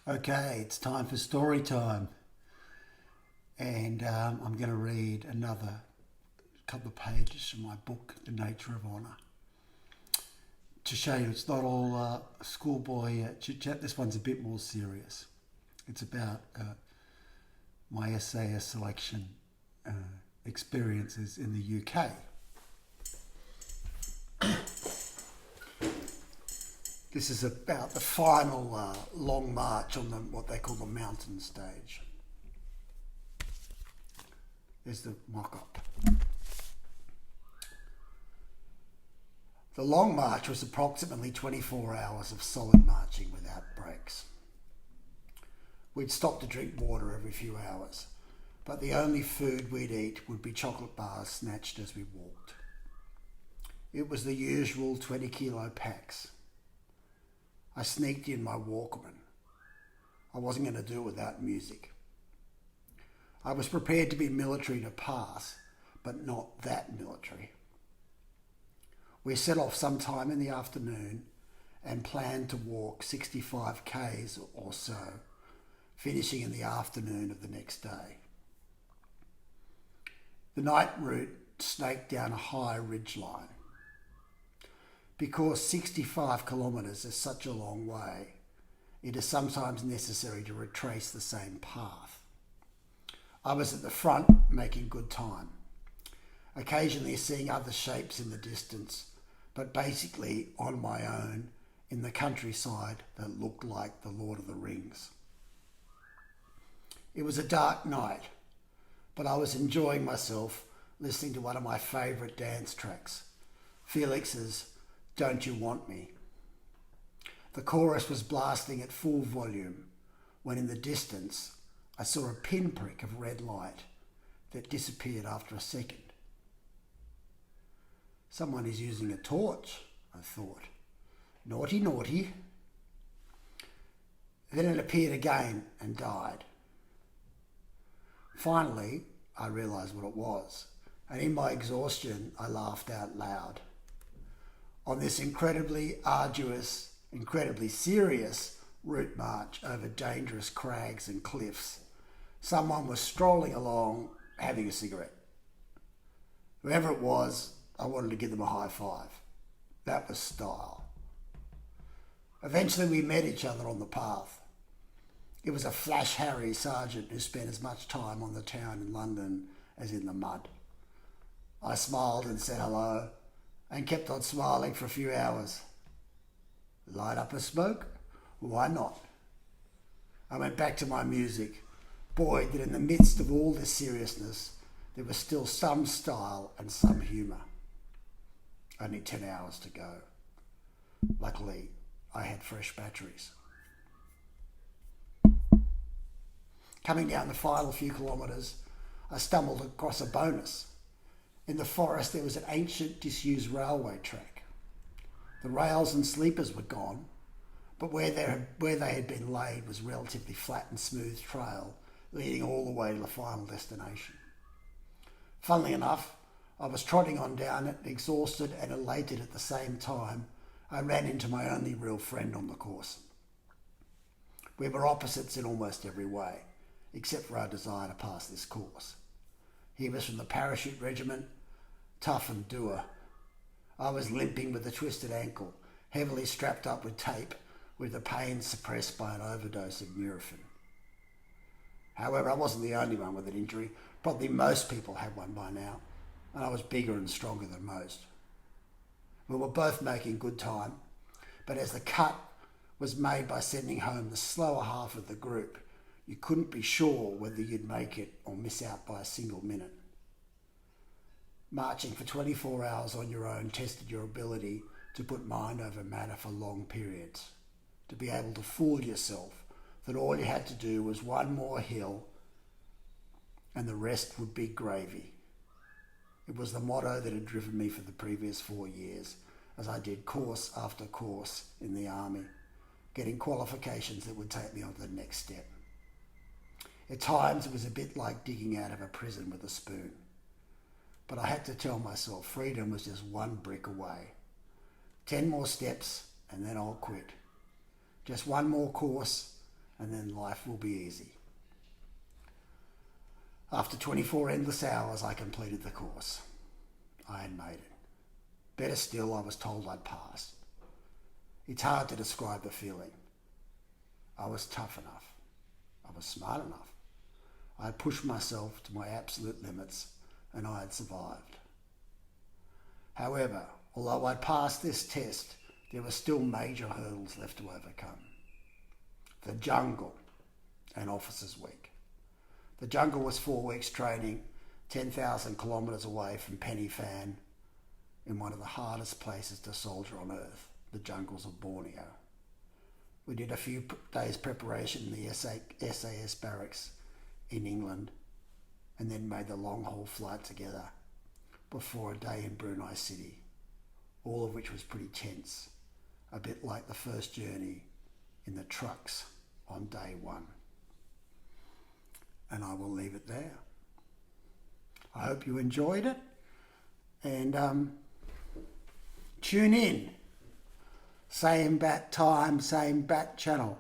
Okay, it's time for story time, and I'm going to read another couple of pages from my book, The Nature of Honour, to show you it's not all schoolboy chit chat. This one's a bit more serious. It's about my essayist selection experiences in the UK. This is about the final long march on what they call the mountain stage. There's the mock-up. The long march was approximately 24 hours of solid marching without breaks. We'd stop to drink water every few hours, but the only food we'd eat would be chocolate bars snatched as we walked. It was the usual 20-kilo packs. I sneaked in my Walkman. I wasn't going to do it without music. I was prepared to be military to pass, but not that military. We set off sometime in the afternoon and planned to walk 65 k's or so, finishing in the afternoon of the next day. The night route snaked down a high ridgeline. Because 65 kilometres is such a long way, it is sometimes necessary to retrace the same path. I was at the front making good time, occasionally seeing other shapes in the distance, but basically on my own in the countryside that looked like the Lord of the Rings. It was a dark night, but I was enjoying myself listening to one of my favourite dance tracks, Felix's Don't You Want Me? The chorus was blasting at full volume when in the distance I saw a pinprick of red light that disappeared after a second. Someone is using a torch, I thought. Naughty, naughty. Then it appeared again and died. Finally, I realised what it was, and in my exhaustion, I laughed out loud. On this incredibly arduous, incredibly serious route march over dangerous crags and cliffs, someone was strolling along having a cigarette. Whoever it was, I wanted to give them a high five. That was style. Eventually we met each other on the path. It was a flash Harry sergeant who spent as much time on the town in London as in the mud. I smiled and said hello, and kept on smiling for a few hours. Light up a smoke? Why not? I went back to my music, buoyed that in the midst of all this seriousness, there was still some style and some humour. Only 10 hours to go. Luckily, I had fresh batteries. Coming down the final few kilometres, I stumbled across a bonus. In the forest there was an ancient disused railway track. The rails and sleepers were gone, but where they had been laid was a relatively flat and smooth trail leading all the way to the final destination. Funnily enough, I was trotting on down it, exhausted and elated at the same time. I ran into my only real friend on the course. We were opposites in almost every way, except for our desire to pass this course. He was from the parachute regiment, tough and doer. I was limping with a twisted ankle, heavily strapped up with tape, with the pain suppressed by an overdose of Nurofen. However, I wasn't the only one with an injury. Probably most people had one by now, and I was bigger and stronger than most. We were both making good time, but as the cut was made by sending home the slower half of the group, you couldn't be sure whether you'd make it or miss out by a single minute. Marching for 24 hours on your own tested your ability to put mind over matter for long periods, to be able to fool yourself that all you had to do was one more hill and the rest would be gravy. It was the motto that had driven me for the previous 4 years as I did course after course in the army, getting qualifications that would take me on to the next step. At times it was a bit like digging out of a prison with a spoon. But I had to tell myself freedom was just one brick away. 10 more steps and then I'll quit. Just one more course and then life will be easy. After 24 endless hours, I completed the course. I had made it. Better still, I was told I'd passed. It's hard to describe the feeling. I was tough enough. I was smart enough. I had pushed myself to my absolute limits, and I had survived. However, although I'd passed this test, there were still major hurdles left to overcome. The jungle and Officers Week. The jungle was 4 weeks training, 10,000 kilometres away from Penny Fan, in one of the hardest places to soldier on earth, the jungles of Borneo. We did a few days preparation in the SAS barracks in England, and then made the long haul flight together before a day in Brunei City, all of which was pretty tense, a bit like the first journey in the trucks on day one. And I will leave it there. I hope you enjoyed it, and tune in. Same bat time, same bat channel.